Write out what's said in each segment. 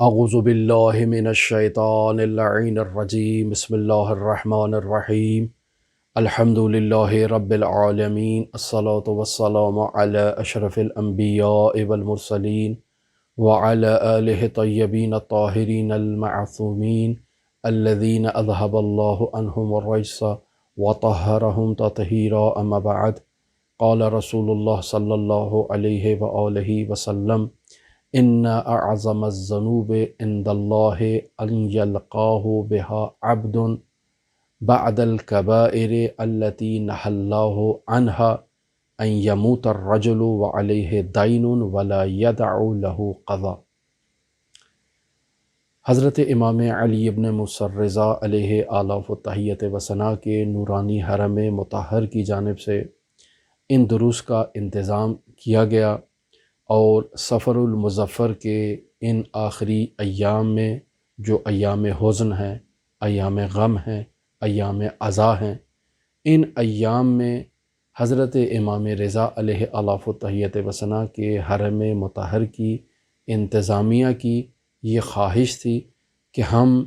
اعوذ باللہ من الشیطان اللعین الرجیم بسم اللہ الرحمن الرحیم الحمد للہ رب العالمین الصلاة والسلام علی اشرف الانبیاء والمرسلین وعلی آلہ طیبین الطاہرین المعصومین الذین اذہب اللہ عنہم الرجس وطہرہم تطہیرا اما بعد قال رسول اللہ صلی اللہ علیہ وآلہ وسلم ان اعظم الذنوب عند اللہ ان یلقاہ بها عبد بعد الکبائر التي نهى الله عنها ان يموت الرجل وعليه دین ولا يدع له قضا۔ حضرت امام علی ابن موسیٰ الرضا علیہ آلاف و تحیت و ثنا کے نورانی حرم مطہر کی جانب سے ان دروس کا انتظام کیا گیا، اور سفر المظفر کے ان آخری ایام میں جو ایام حزن ہیں، ایام غم ہیں، ایام عزا ہیں، ان ایام میں حضرت امام رضا علیہ آلاف و تحیت و ثنا کے حرم مطہر کی انتظامیہ کی یہ خواہش تھی کہ ہم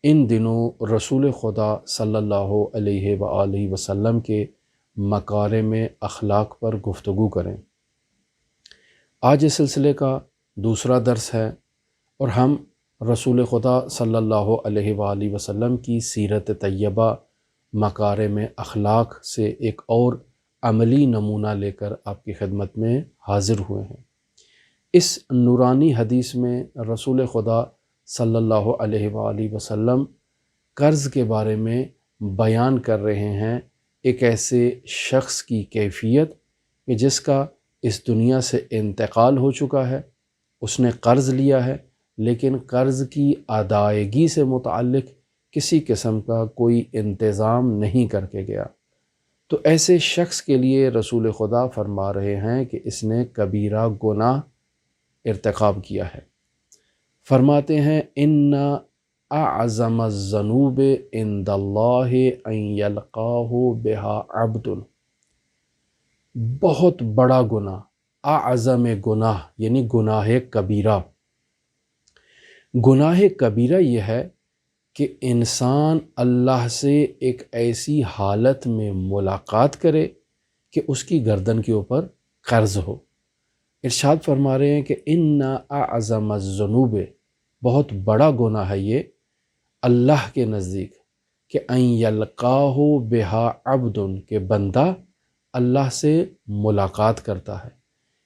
ان دنوں رسول خدا صلی اللہ علیہ وآلہ وسلم کے مکارم اخلاق پر گفتگو کریں۔ آج اس سلسلے کا دوسرا درس ہے، اور ہم رسول خدا صلی اللہ علیہ وآلہ وسلم کی سیرت طیبہ مکارم اخلاق سے ایک اور عملی نمونہ لے کر آپ کی خدمت میں حاضر ہوئے ہیں۔ اس نورانی حدیث میں رسول خدا صلی اللہ علیہ وآلہ وسلم قرض کے بارے میں بیان کر رہے ہیں، ایک ایسے شخص کی کیفیت کہ جس کا اس دنیا سے انتقال ہو چکا ہے، اس نے قرض لیا ہے، لیکن قرض کی ادائیگی سے متعلق کسی قسم کا کوئی انتظام نہیں کر کے گیا۔ تو ایسے شخص کے لیے رسول خدا فرما رہے ہیں کہ اس نے کبیرہ گناہ ارتکاب کیا ہے۔ فرماتے ہیں ان اعظم الذنوب عند اللہ ان یلقاہ بها عبد، بہت بڑا گناہ، اعظم گناہ یعنی گناہ کبیرہ۔ گناہ کبیرہ یہ ہے کہ انسان اللہ سے ایک ایسی حالت میں ملاقات کرے کہ اس کی گردن کے اوپر قرض ہو۔ ارشاد فرما رہے ہیں کہ ان اعظم الذنوب، بہت بڑا گناہ ہے یہ اللہ کے نزدیک، کہ ان یلقاہ بہا عبد، کہ بندہ اللہ سے ملاقات کرتا ہے۔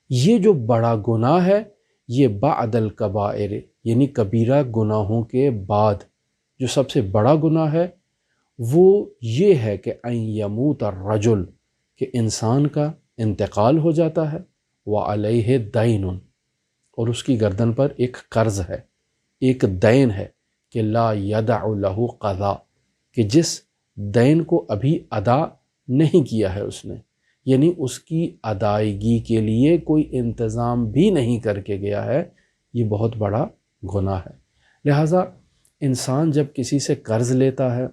یہ جو بڑا گناہ ہے یہ بعد الکبائر، یعنی کبیرہ گناہوں کے بعد جو سب سے بڑا گناہ ہے وہ یہ ہے کہ ان یموت الرجل، کہ انسان کا انتقال ہو جاتا ہے، وعلیہ دین، اور اس کی گردن پر ایک قرض ہے، ایک دین ہے، کہ لا یدع له قضا، کہ جس دین کو ابھی ادا نہیں کیا ہے اس نے، یعنی اس کی ادائیگی کے لیے کوئی انتظام بھی نہیں کر کے گیا ہے۔ یہ بہت بڑا گناہ ہے۔ لہٰذا انسان جب کسی سے قرض لیتا ہے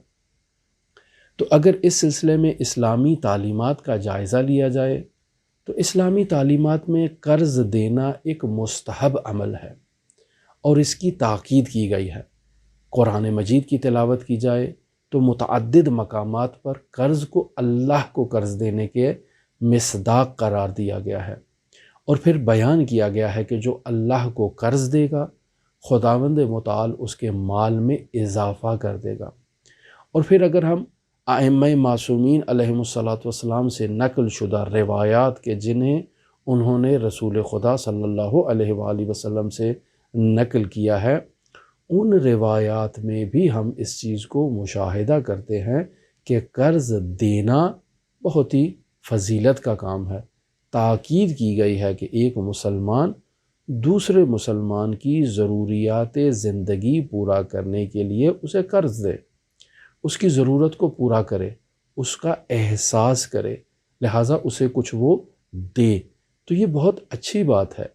تو اگر اس سلسلے میں اسلامی تعلیمات کا جائزہ لیا جائے تو اسلامی تعلیمات میں قرض دینا ایک مستحب عمل ہے، اور اس کی تاکید کی گئی ہے۔ قرآن مجید کی تلاوت کی جائے تو متعدد مقامات پر قرض کو اللہ کو قرض دینے کے مصداق قرار دیا گیا ہے، اور پھر بیان کیا گیا ہے کہ جو اللہ کو قرض دے گا خداوند متعال اس کے مال میں اضافہ کر دے گا۔ اور پھر اگر ہم ائمہ معصومین علیہم الصلاۃ والسلام سے نقل شدہ روایات کے جنہیں انہوں نے رسول خدا صلی اللہ علیہ وآلہ وسلم سے نقل کیا ہے، ان روایات میں بھی ہم اس چیز کو مشاہدہ کرتے ہیں کہ قرض دینا بہت ہی فضیلت کا کام ہے۔ تاکید کی گئی ہے کہ ایک مسلمان دوسرے مسلمان کی ضروریات زندگی پورا کرنے کے لیے اسے قرض دے، اس کی ضرورت کو پورا کرے، اس کا احساس کرے، لہٰذا اسے کچھ وہ دے، تو یہ بہت اچھی بات ہے۔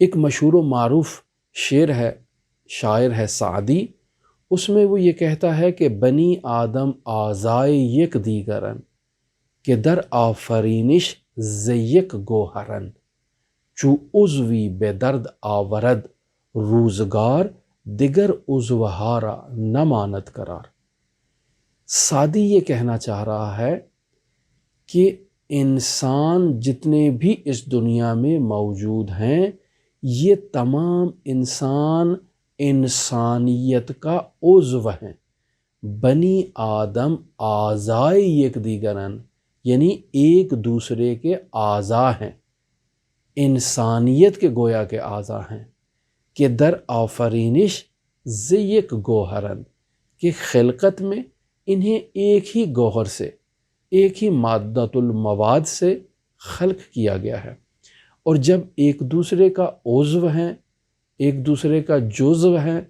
ایک مشہور و معروف شعر ہے، شاعر ہے سعدی، اس میں وہ یہ کہتا ہے کہ بنی آدم آزائے یک دیگرن، کہ در آفرینش ز یک گوہرن، چو عضوی بے درد آورد روزگار دیگر عضوہارا نہ ماند قرار۔ سعدی یہ کہنا چاہ رہا ہے کہ انسان جتنے بھی اس دنیا میں موجود ہیں یہ تمام انسان انسانیت کا عضو ہیں۔ بنی آدم اعضائے یک دیگرن، یعنی ایک دوسرے کے اعضا ہیں، انسانیت کے گویا کے اعضا ہیں کہ در آفرینش ز یک گوہرن، کہ خلقت میں انہیں ایک ہی گوہر سے، ایک ہی مادۃ المواد سے خلق کیا گیا ہے۔ اور جب ایک دوسرے کا عضو ہیں، ایک دوسرے کا جزو ہیں،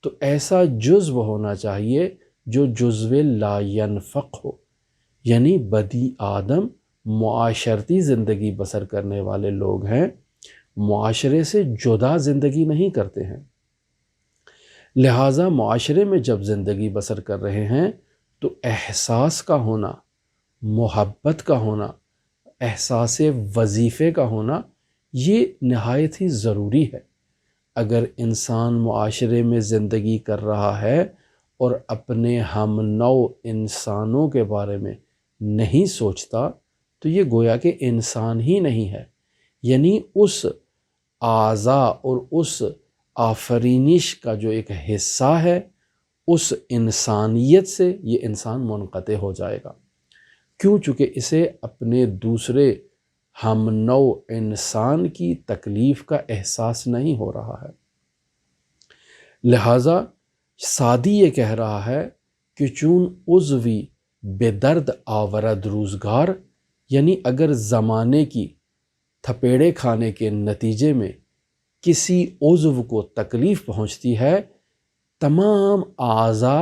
تو ایسا جزو ہونا چاہیے جو جزو لا ینفق ہو، یعنی بنی آدم معاشرتی زندگی بسر کرنے والے لوگ ہیں، معاشرے سے جدا زندگی نہیں کرتے ہیں۔ لہٰذا معاشرے میں جب زندگی بسر کر رہے ہیں تو احساس کا ہونا، محبت کا ہونا، احساس وظیفے کا ہونا یہ نہایت ہی ضروری ہے۔ اگر انسان معاشرے میں زندگی کر رہا ہے اور اپنے ہم نوع انسانوں کے بارے میں نہیں سوچتا تو یہ گویا کہ انسان ہی نہیں ہے، یعنی اس اعضا اور اس آفرینش کا جو ایک حصہ ہے اس انسانیت سے یہ انسان منقطع ہو جائے گا، کیوں؟ چونکہ اسے اپنے دوسرے ہم نوع انسان کی تکلیف کا احساس نہیں ہو رہا ہے۔ لہٰذا سعدی یہ کہہ رہا ہے کہ چون عضوی بے درد آورد روزگار، یعنی اگر زمانے کی تھپیڑے کھانے کے نتیجے میں کسی عضو کو تکلیف پہنچتی ہے، تمام اعضا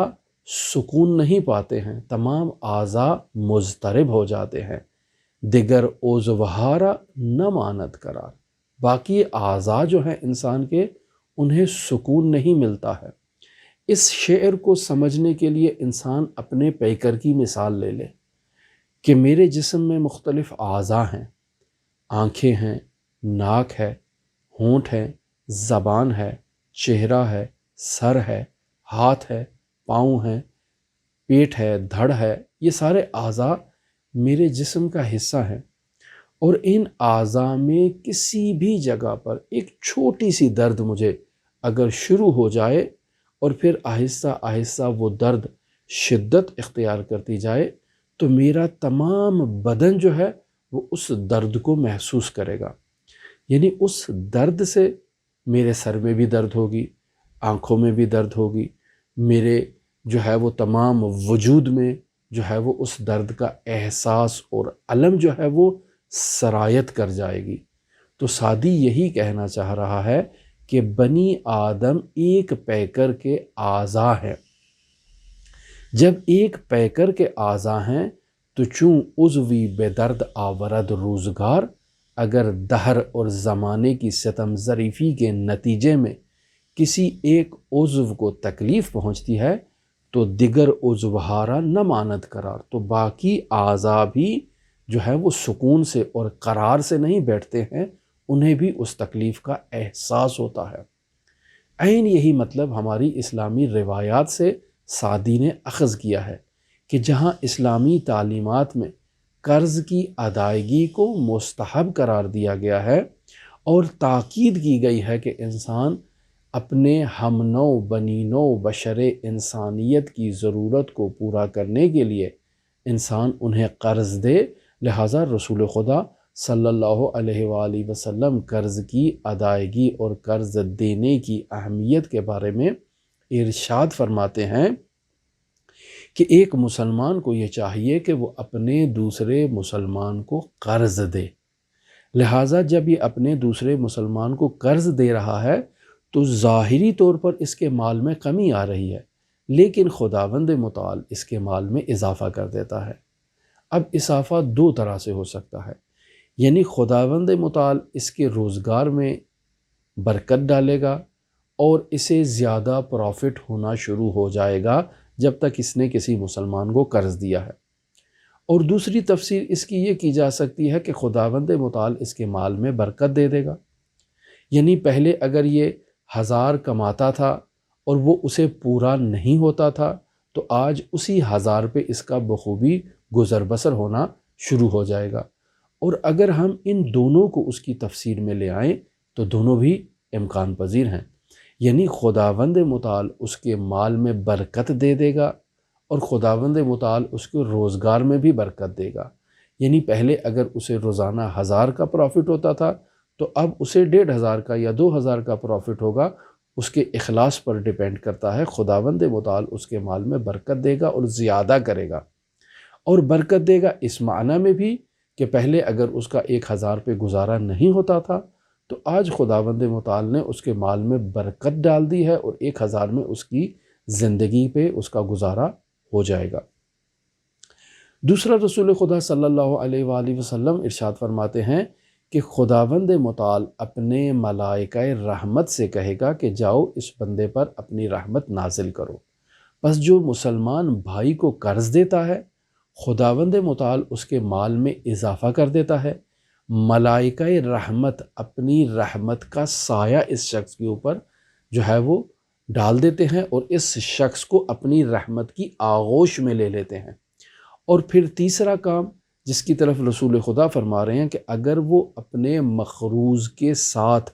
سکون نہیں پاتے ہیں، تمام اعضا مضطرب ہو جاتے ہیں۔ دیگر عضوہارا نہ ماند قرار، باقی اعضا جو ہیں انسان کے انہیں سکون نہیں ملتا ہے۔ اس شعر کو سمجھنے کے لیے انسان اپنے پیکر کی مثال لے لے کہ میرے جسم میں مختلف اعضا ہیں، آنکھیں ہیں، ناک ہے، ہونٹ ہے، زبان ہے، چہرہ ہے، سر ہے، ہاتھ ہے، پاؤں ہیں، پیٹ ہے، دھڑ ہے، یہ سارے اعضا میرے جسم کا حصہ ہیں۔ اور ان اعضا میں کسی بھی جگہ پر ایک چھوٹی سی درد مجھے اگر شروع ہو جائے اور پھر آہستہ آہستہ وہ درد شدت اختیار کرتی جائے تو میرا تمام بدن جو ہے وہ اس درد کو محسوس کرے گا، یعنی اس درد سے میرے سر میں بھی درد ہوگی، آنکھوں میں بھی درد ہوگی، میرے جو ہے وہ تمام وجود میں جو ہے وہ اس درد کا احساس اور الم جو ہے وہ سرایت کر جائے گی۔ تو سعدی یہی کہنا چاہ رہا ہے کہ بنی آدم ایک پیکر کے اعضا ہیں۔ جب ایک پیکر کے اعضا ہیں تو چون عضوی بے درد آورد روزگار، اگر دہر اور زمانے کی ستم ظریفی کے نتیجے میں کسی ایک عضو کو تکلیف پہنچتی ہے تو دیگر عضوہارا نہ ماند قرار، تو باقی اعضا بھی جو ہے وہ سکون سے اور قرار سے نہیں بیٹھتے ہیں، انہیں بھی اس تکلیف کا احساس ہوتا ہے۔ عین یہی مطلب ہماری اسلامی روایات سے سعدی نے اخذ کیا ہے کہ جہاں اسلامی تعلیمات میں قرض کی ادائیگی کو مستحب قرار دیا گیا ہے اور تاکید کی گئی ہے کہ انسان اپنے ہم نوع بنی نوع بشر انسانیت کی ضرورت کو پورا کرنے کے لیے انسان انہیں قرض دے، لہٰذا رسول خدا صلی اللہ علیہ وآلہ وسلم قرض کی ادائیگی اور قرض دینے کی اہمیت کے بارے میں ارشاد فرماتے ہیں کہ ایک مسلمان کو یہ چاہیے کہ وہ اپنے دوسرے مسلمان کو قرض دے، لہٰذا جب یہ اپنے دوسرے مسلمان کو قرض دے رہا ہے تو ظاہری طور پر اس کے مال میں کمی آ رہی ہے، لیکن خداوند متعال اس کے مال میں اضافہ کر دیتا ہے۔ اب اضافہ دو طرح سے ہو سکتا ہے، یعنی خداوند متعال اس کے روزگار میں برکت ڈالے گا اور اسے زیادہ پروفٹ ہونا شروع ہو جائے گا جب تک اس نے کسی مسلمان کو قرض دیا ہے۔ اور دوسری تفسیر اس کی یہ کی جا سکتی ہے کہ خداوند متعال اس کے مال میں برکت دے دے گا، یعنی پہلے اگر یہ 1000 کماتا تھا اور وہ اسے پورا نہیں ہوتا تھا تو آج اسی 1000 پہ اس کا بخوبی گزر بسر ہونا شروع ہو جائے گا۔ اور اگر ہم ان دونوں کو اس کی تفسیر میں لے آئیں تو دونوں بھی امکان پذیر ہیں، یعنی خداوند متعال اس کے مال میں برکت دے دے گا اور خداوند متعال اس کے روزگار میں بھی برکت دے گا۔ یعنی پہلے اگر اسے روزانہ 1000 کا پروفٹ ہوتا تھا تو اب اسے 1500 کا یا 2000 کا پروفٹ ہوگا۔ اس کے اخلاص پر ڈیپینڈ کرتا ہے، خداوند متعال اس کے مال میں برکت دے گا اور زیادہ کرے گا۔ اور برکت دے گا اس معنی میں بھی کہ پہلے اگر اس کا 1000 پہ گزارا نہیں ہوتا تھا تو آج خداوند متعال نے اس کے مال میں برکت ڈال دی ہے اور 1000 میں اس کی زندگی پہ اس کا گزارا ہو جائے گا۔ دوسرا، رسول خدا صلی اللہ علیہ وآلہ وسلم ارشاد فرماتے ہیں کہ خداوند متعال اپنے ملائکہ رحمت سے کہے گا کہ جاؤ اس بندے پر اپنی رحمت نازل کرو۔ پس جو مسلمان بھائی کو قرض دیتا ہے خداوند متعال اس کے مال میں اضافہ کر دیتا ہے، ملائکہ رحمت اپنی رحمت کا سایہ اس شخص کے اوپر جو ہے وہ ڈال دیتے ہیں اور اس شخص کو اپنی رحمت کی آغوش میں لے لیتے ہیں۔ اور پھر تیسرا کام جس کی طرف رسول خدا فرما رہے ہیں کہ اگر وہ اپنے مقروض کے ساتھ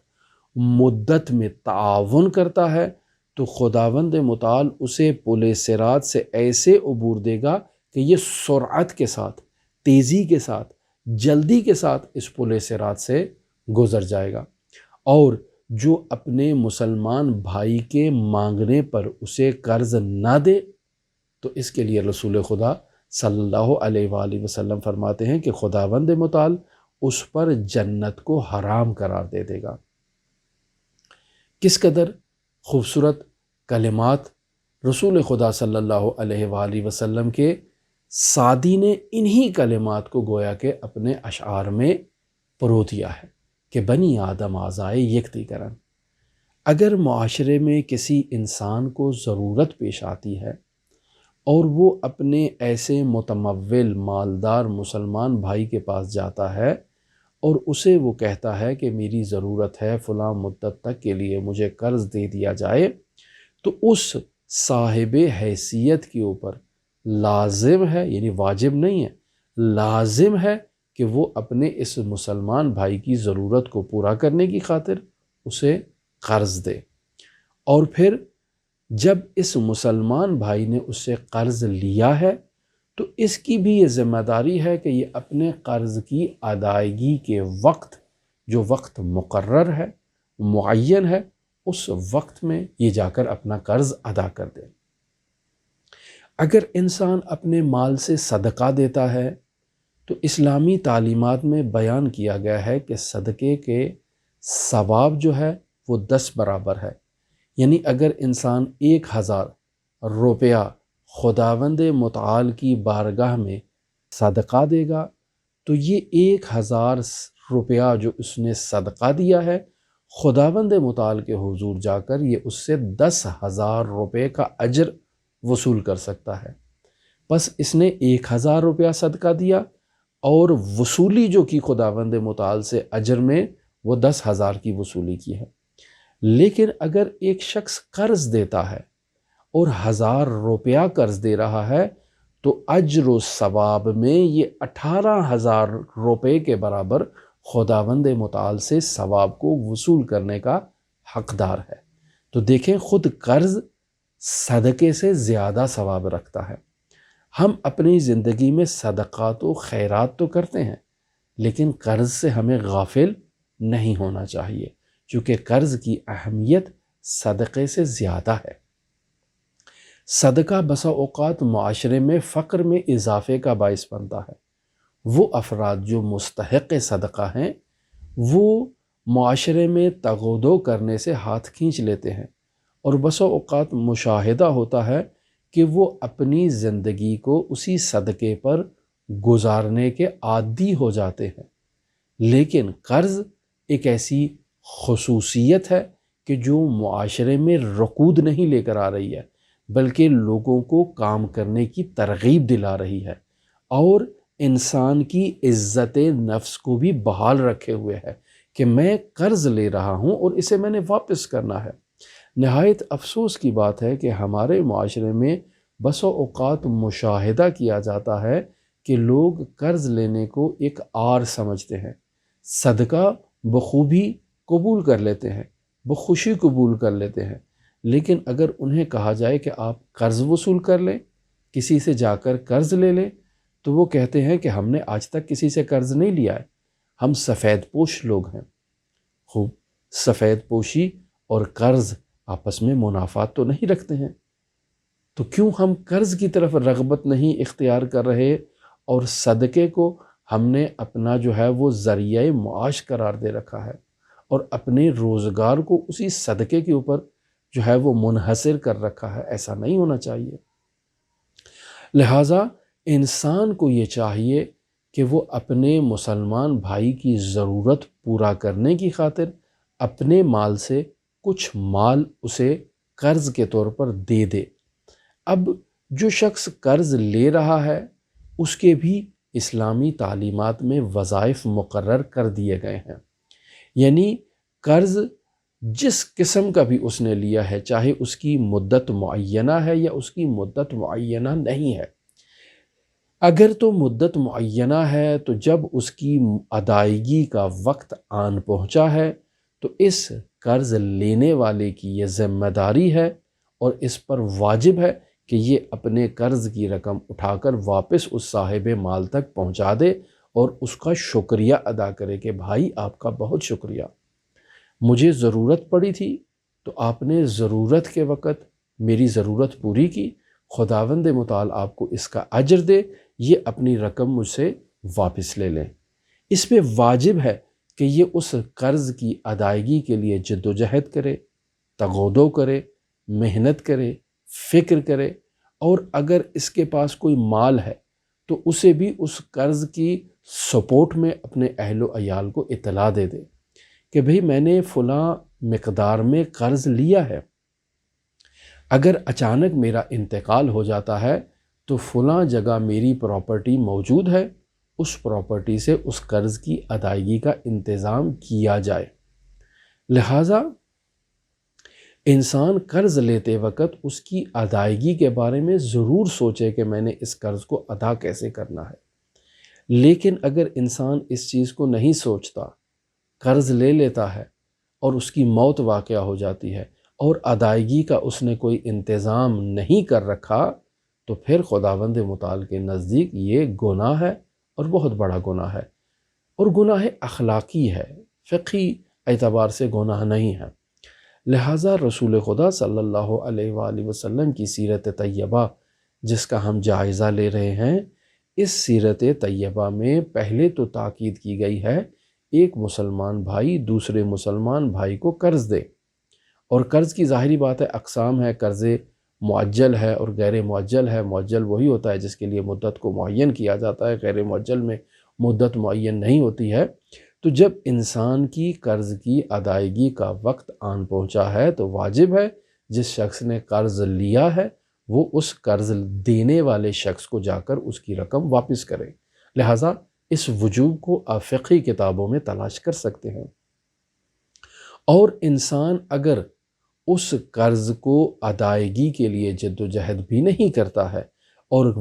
مدت میں تعاون کرتا ہے تو خداوند متعال اسے پل صراط سے ایسے عبور دے گا کہ یہ سرعت کے ساتھ، تیزی کے ساتھ، جلدی کے ساتھ اس پل صراط سے گزر جائے گا۔ اور جو اپنے مسلمان بھائی کے مانگنے پر اسے قرض نہ دے تو اس کے لیے رسول خدا صلی اللہ علیہ وآلہ وسلم فرماتے ہیں کہ خداوند متعال اس پر جنت کو حرام قرار دے دے گا۔ کس قدر خوبصورت کلمات رسول خدا صلی اللہ علیہ وآلہ وسلم کے سعدی نے انہی کلمات کو گویا کہ اپنے اشعار میں پرو دیا ہے کہ بنی آدم آزائے یکتی کرن۔ اگر معاشرے میں کسی انسان کو ضرورت پیش آتی ہے اور وہ اپنے ایسے متمول مالدار مسلمان بھائی کے پاس جاتا ہے اور اسے وہ کہتا ہے کہ میری ضرورت ہے فلاں مدت تک کے لیے مجھے قرض دے دیا جائے، تو اس صاحب حیثیت کے اوپر لازم ہے، یعنی واجب نہیں ہے، لازم ہے کہ وہ اپنے اس مسلمان بھائی کی ضرورت کو پورا کرنے کی خاطر اسے قرض دے۔ اور پھر جب اس مسلمان بھائی نے اس سے قرض لیا ہے تو اس کی بھی یہ ذمہ داری ہے کہ یہ اپنے قرض کی ادائیگی کے وقت، جو وقت مقرر ہے، معین ہے، اس وقت میں یہ جا کر اپنا قرض ادا کر دے۔ اگر انسان اپنے مال سے صدقہ دیتا ہے تو اسلامی تعلیمات میں بیان کیا گیا ہے کہ صدقے کے ثواب جو ہے وہ 10 برابر ہے۔ یعنی اگر انسان 1000 روپیہ خداوند متعال کی بارگاہ میں صدقہ دے گا تو یہ 1000 روپیہ جو اس نے صدقہ دیا ہے خداوند متعال کے حضور جا کر یہ اس سے 10,000 روپے کا اجر وصول کر سکتا ہے۔ بس اس نے 1000 روپیہ صدقہ دیا اور وصولی جو کی خداوند متعال سے اجر میں وہ 10,000 کی وصولی کی ہے۔ لیکن اگر ایک شخص قرض دیتا ہے اور 1000 روپیہ قرض دے رہا ہے تو اجر و ثواب میں یہ 18,000 روپے کے برابر خداوند متعال سے ثواب کو وصول کرنے کا حقدار ہے۔ تو دیکھیں خود قرض صدقے سے زیادہ ثواب رکھتا ہے۔ ہم اپنی زندگی میں صدقات و خیرات تو کرتے ہیں لیکن قرض سے ہمیں غافل نہیں ہونا چاہیے، چونکہ قرض کی اہمیت صدقے سے زیادہ ہے۔ صدقہ بسا اوقات معاشرے میں فقر میں اضافے کا باعث بنتا ہے۔ وہ افراد جو مستحق صدقہ ہیں وہ معاشرے میں تغودو کرنے سے ہاتھ کھینچ لیتے ہیں اور بسا اوقات مشاہدہ ہوتا ہے کہ وہ اپنی زندگی کو اسی صدقے پر گزارنے کے عادی ہو جاتے ہیں۔ لیکن قرض ایک ایسی خصوصیت ہے کہ جو معاشرے میں رکود نہیں لے کر آ رہی ہے بلکہ لوگوں کو کام کرنے کی ترغیب دلا رہی ہے اور انسان کی عزت نفس کو بھی بحال رکھے ہوئے ہے کہ میں قرض لے رہا ہوں اور اسے میں نے واپس کرنا ہے۔ نہایت افسوس کی بات ہے کہ ہمارے معاشرے میں بسا اوقات مشاہدہ کیا جاتا ہے کہ لوگ قرض لینے کو ایک عار سمجھتے ہیں، صدقہ بخوبی قبول کر لیتے ہیں، بخوشی قبول کر لیتے ہیں، لیکن اگر انہیں کہا جائے کہ آپ قرض وصول کر لیں، کسی سے جا کر قرض لے لیں، تو وہ کہتے ہیں کہ ہم نے آج تک کسی سے قرض نہیں لیا ہے، ہم سفید پوش لوگ ہیں۔ خوب، سفید پوشی اور قرض آپس میں منافات تو نہیں رکھتے ہیں، تو کیوں ہم قرض کی طرف رغبت نہیں اختیار کر رہے اور صدقے کو ہم نے اپنا جو ہے وہ ذریعہ معاش قرار دے رکھا ہے اور اپنے روزگار کو اسی صدقے کے اوپر جو ہے وہ منحصر کر رکھا ہے؟ ایسا نہیں ہونا چاہیے۔ لہٰذا انسان کو یہ چاہیے کہ وہ اپنے مسلمان بھائی کی ضرورت پورا کرنے کی خاطر اپنے مال سے کچھ مال اسے قرض کے طور پر دے دے۔ اب جو شخص قرض لے رہا ہے اس کے بھی اسلامی تعلیمات میں وظائف مقرر کر دیے گئے ہیں، یعنی قرض جس قسم کا بھی اس نے لیا ہے، چاہے اس کی مدت معینہ ہے یا اس کی مدت معینہ نہیں ہے، اگر تو مدت معینہ ہے تو جب اس کی ادائیگی کا وقت آن پہنچا ہے تو اس قرض لینے والے کی یہ ذمہ داری ہے اور اس پر واجب ہے کہ یہ اپنے قرض کی رقم اٹھا کر واپس اس صاحب مال تک پہنچا دے اور اس کا شکریہ ادا کرے کہ بھائی آپ کا بہت شکریہ، مجھے ضرورت پڑی تھی تو آپ نے ضرورت کے وقت میری ضرورت پوری کی، خداوند متعال آپ کو اس کا اجر دے، یہ اپنی رقم مجھ سے واپس لے لیں۔ اس پہ واجب ہے کہ یہ اس قرض کی ادائیگی کے لیے جد و جہد کرے، تغودو کرے، محنت کرے، فکر کرے، اور اگر اس کے پاس کوئی مال ہے تو اسے بھی اس قرض کی سپورٹ میں اپنے اہل و عیال کو اطلاع دے دے کہ بھئی میں نے فلاں مقدار میں قرض لیا ہے، اگر اچانک میرا انتقال ہو جاتا ہے تو فلاں جگہ میری پراپرٹی موجود ہے، اس پراپرٹی سے اس قرض کی ادائیگی کا انتظام کیا جائے۔ لہٰذا انسان قرض لیتے وقت اس کی ادائیگی کے بارے میں ضرور سوچے کہ میں نے اس قرض کو ادا کیسے کرنا ہے، لیکن اگر انسان اس چیز کو نہیں سوچتا، قرض لے لیتا ہے اور اس کی موت واقع ہو جاتی ہے اور ادائیگی کا اس نے کوئی انتظام نہیں کر رکھا، تو پھر خداوند متعال کے نزدیک یہ گناہ ہے اور بہت بڑا گناہ ہے، اور گناہ اخلاقی ہے، فقہی اعتبار سے گناہ نہیں ہے۔ لہٰذا رسول خدا صلی اللہ علیہ وآلہ وسلم کی سیرت طیبہ جس کا ہم جائزہ لے رہے ہیں، اس سیرت طیبہ میں پہلے تو تاکید کی گئی ہے ایک مسلمان بھائی دوسرے مسلمان بھائی کو قرض دے، اور قرض کی ظاہری بات ہے اقسام ہے، قرض معجل ہے اور غیر معجل ہے۔ معجل وہی ہوتا ہے جس کے لیے مدت کو معین کیا جاتا ہے، غیر معجل میں مدت معین نہیں ہوتی ہے۔ تو جب انسان کی قرض کی ادائیگی کا وقت آن پہنچا ہے تو واجب ہے جس شخص نے قرض لیا ہے وہ اس قرض دینے والے شخص کو جا کر اس کی رقم واپس کرے۔ لہٰذا اس وجوب کو آپ فقہی کتابوں میں تلاش کر سکتے ہیں، اور انسان اگر اس قرض کو ادائیگی کے لیے جد و جہد بھی نہیں کرتا ہے اور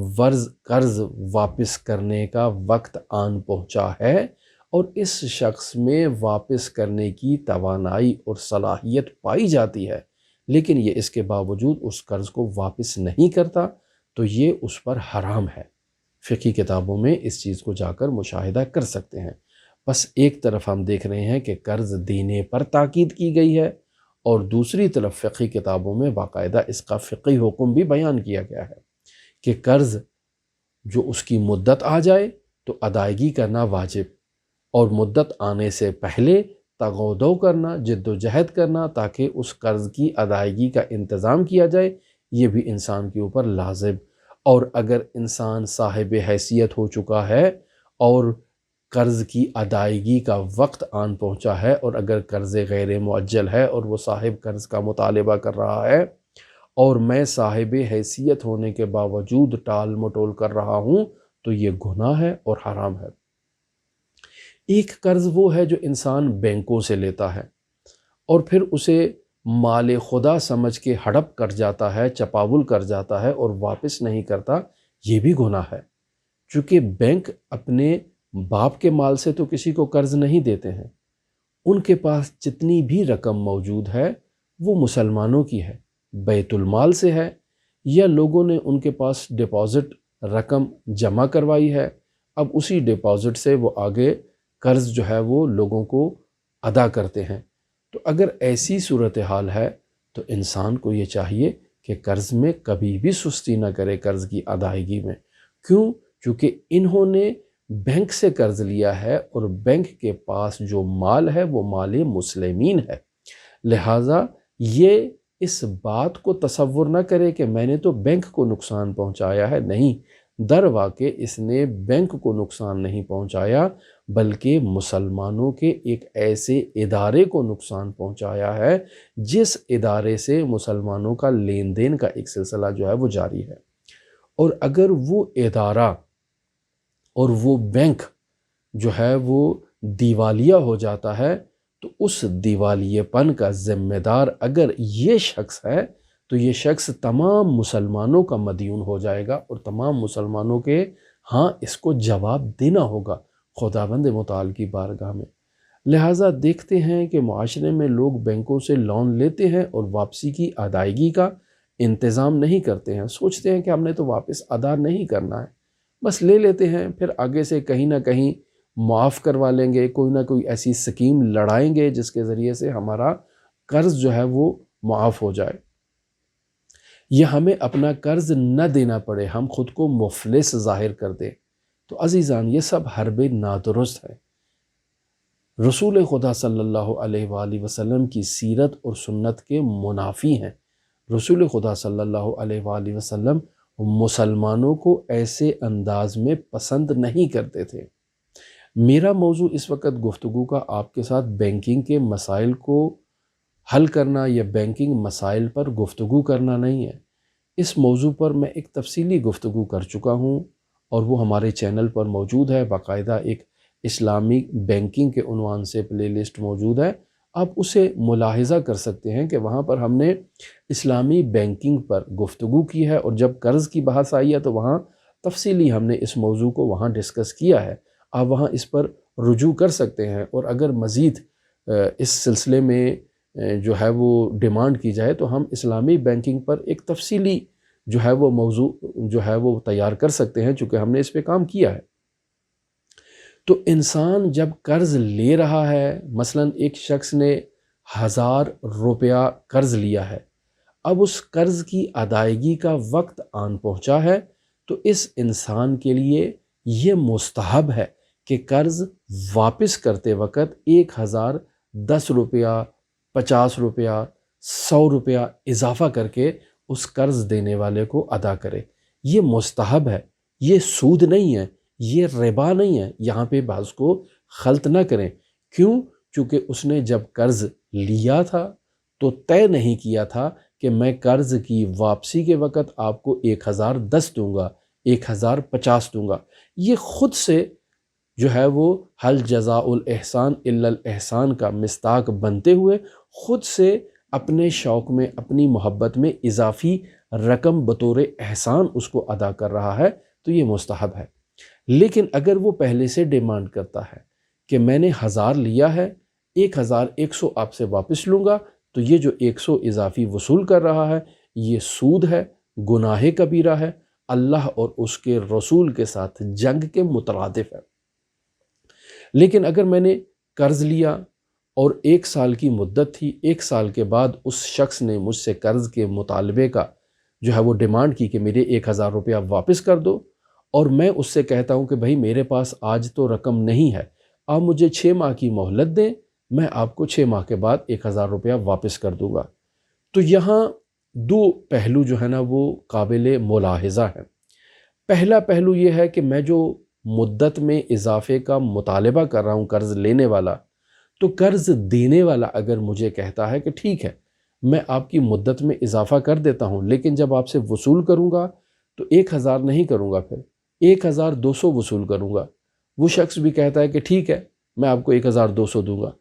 قرض واپس کرنے کا وقت آن پہنچا ہے اور اس شخص میں واپس کرنے کی توانائی اور صلاحیت پائی جاتی ہے لیکن یہ اس کے باوجود اس قرض کو واپس نہیں کرتا، تو یہ اس پر حرام ہے۔ فقہی کتابوں میں اس چیز کو جا کر مشاہدہ کر سکتے ہیں۔ بس ایک طرف ہم دیکھ رہے ہیں کہ قرض دینے پر تاکید کی گئی ہے اور دوسری طرف فقہی کتابوں میں باقاعدہ اس کا فقہی حکم بھی بیان کیا گیا ہے کہ قرض جو اس کی مدت آ جائے تو ادائیگی کرنا واجب، اور مدت آنے سے پہلے تغودو کرنا، جد و جہد کرنا تاکہ اس قرض کی ادائیگی کا انتظام کیا جائے، یہ بھی انسان کے اوپر لازم۔ اور اگر انسان صاحب حیثیت ہو چکا ہے اور قرض کی ادائیگی کا وقت آن پہنچا ہے، اور اگر قرض غیر معجل ہے اور وہ صاحب قرض کا مطالبہ کر رہا ہے اور میں صاحب حیثیت ہونے کے باوجود ٹال مٹول کر رہا ہوں، تو یہ گناہ ہے اور حرام ہے۔ ایک قرض وہ ہے جو انسان بینکوں سے لیتا ہے اور پھر اسے مال خدا سمجھ کے ہڑپ کر جاتا ہے، چپاول کر جاتا ہے اور واپس نہیں کرتا، یہ بھی گناہ ہے۔ چونکہ بینک اپنے باپ کے مال سے تو کسی کو قرض نہیں دیتے ہیں، ان کے پاس جتنی بھی رقم موجود ہے وہ مسلمانوں کی ہے، بیت المال سے ہے، یا لوگوں نے ان کے پاس ڈپازٹ رقم جمع کروائی ہے، اب اسی ڈپازٹ سے وہ آگے قرض جو ہے وہ لوگوں کو ادا کرتے ہیں۔ تو اگر ایسی صورتحال ہے تو انسان کو یہ چاہیے کہ قرض میں کبھی بھی سستی نہ کرے، قرض کی ادائیگی میں۔ کیوں؟ چونکہ انہوں نے بینک سے قرض لیا ہے اور بینک کے پاس جو مال ہے وہ مال مسلمین ہے، لہٰذا یہ اس بات کو تصور نہ کرے کہ میں نے تو بینک کو نقصان پہنچایا ہے، نہیں، در واقع اس نے بینک کو نقصان نہیں پہنچایا بلکہ مسلمانوں کے ایک ایسے ادارے کو نقصان پہنچایا ہے جس ادارے سے مسلمانوں کا لین دین کا ایک سلسلہ جو ہے وہ جاری ہے۔ اور اگر وہ ادارہ اور وہ بینک جو ہے وہ دیوالیہ ہو جاتا ہے تو اس دیوالیے پن کا ذمہ دار اگر یہ شخص ہے تو یہ شخص تمام مسلمانوں کا مدیون ہو جائے گا اور تمام مسلمانوں کے ہاں اس کو جواب دینا ہوگا خداوند متعال کی بارگاہ میں۔ لہٰذا دیکھتے ہیں کہ معاشرے میں لوگ بینکوں سے لون لیتے ہیں اور واپسی کی ادائیگی کا انتظام نہیں کرتے ہیں، سوچتے ہیں کہ ہم نے تو واپس ادا نہیں کرنا ہے، بس لے لیتے ہیں، پھر آگے سے کہیں نہ کہیں معاف کروا لیں گے، کوئی نہ کوئی ایسی سکیم لڑائیں گے جس کے ذریعے سے ہمارا قرض جو ہے وہ معاف ہو جائے، یا ہمیں اپنا قرض نہ دینا پڑے، ہم خود کو مفلس ظاہر کر دیں۔ تو عزیزان یہ سب حرب نادرست ہے، رسول خدا صلی اللہ علیہ وآلہ وسلم کی سیرت اور سنت کے منافی ہیں۔ رسول خدا صلی اللہ علیہ وآلہ وسلم مسلمانوں کو ایسے انداز میں پسند نہیں کرتے تھے۔ میرا موضوع اس وقت گفتگو کا آپ کے ساتھ بینکنگ کے مسائل کو حل کرنا یا بینکنگ مسائل پر گفتگو کرنا نہیں ہے۔ اس موضوع پر میں ایک تفصیلی گفتگو کر چکا ہوں اور وہ ہمارے چینل پر موجود ہے، باقاعدہ ایک اسلامی بینکنگ کے عنوان سے پلے لسٹ موجود ہے، آپ اسے ملاحظہ کر سکتے ہیں کہ وہاں پر ہم نے اسلامی بینکنگ پر گفتگو کی ہے، اور جب قرض کی بحث آئی ہے تو وہاں تفصیلی ہم نے اس موضوع کو وہاں ڈسکس کیا ہے، آپ وہاں اس پر رجوع کر سکتے ہیں۔ اور اگر مزید اس سلسلے میں جو ہے وہ ڈیمانڈ کی جائے تو ہم اسلامی بینکنگ پر ایک تفصیلی جو ہے وہ موضوع جو ہے وہ تیار کر سکتے ہیں، چونکہ ہم نے اس پہ کام کیا ہے۔ تو انسان جب قرض لے رہا ہے، مثلا ایک شخص نے 1000 روپیہ قرض لیا ہے، اب اس قرض کی ادائیگی کا وقت آن پہنچا ہے، تو اس انسان کے لیے یہ مستحب ہے کہ قرض واپس کرتے وقت 1000 10 روپیہ 50 روپیہ 100 روپیہ اضافہ کر کے اس قرض دینے والے کو ادا کرے۔ یہ مستحب ہے، یہ سود نہیں ہے، یہ ربا نہیں ہے، یہاں پہ بعض کو خلط نہ کریں۔ کیوں؟ چونکہ اس نے جب قرض لیا تھا تو طے نہیں کیا تھا کہ میں قرض کی واپسی کے وقت آپ کو 1010 دوں گا، 1050 دوں گا۔ یہ خود سے جو ہے وہ حل جزاء الاحسان الا الاحسان کا مصداق بنتے ہوئے خود سے اپنے شوق میں، اپنی محبت میں اضافی رقم بطور احسان اس کو ادا کر رہا ہے، تو یہ مستحب ہے۔ لیکن اگر وہ پہلے سے ڈیمانڈ کرتا ہے کہ میں نے 1000 لیا ہے، 1100 آپ سے واپس لوں گا، تو یہ جو 100 اضافی وصول کر رہا ہے یہ سود ہے، گناہ کبیرہ ہے، اللہ اور اس کے رسول کے ساتھ جنگ کے مترادف ہے۔ لیکن اگر میں نے قرض لیا اور 1 سال کی مدت تھی، 1 سال کے بعد اس شخص نے مجھ سے قرض کے مطالبے کا جو ہے وہ ڈیمانڈ کی کہ میرے 1000 روپیہ واپس کر دو، اور میں اس سے کہتا ہوں کہ بھائی میرے پاس آج تو رقم نہیں ہے، آپ مجھے 6 ماہ کی مہلت دیں، میں آپ کو 6 ماہ کے بعد 1000 روپیہ واپس کر دوں گا۔ تو یہاں 2 پہلو جو ہے نا وہ قابل ملاحظہ ہیں۔ پہلا پہلو یہ ہے کہ میں جو مدت میں اضافے کا مطالبہ کر رہا ہوں قرض لینے والا، تو قرض دینے والا اگر مجھے کہتا ہے کہ ٹھیک ہے میں آپ کی مدت میں اضافہ کر دیتا ہوں، لیکن جب آپ سے وصول کروں گا تو 1000 نہیں کروں گا، پھر 1200 وصول کروں گا، وہ شخص بھی کہتا ہے کہ ٹھیک ہے میں آپ کو 1200 دوں گا،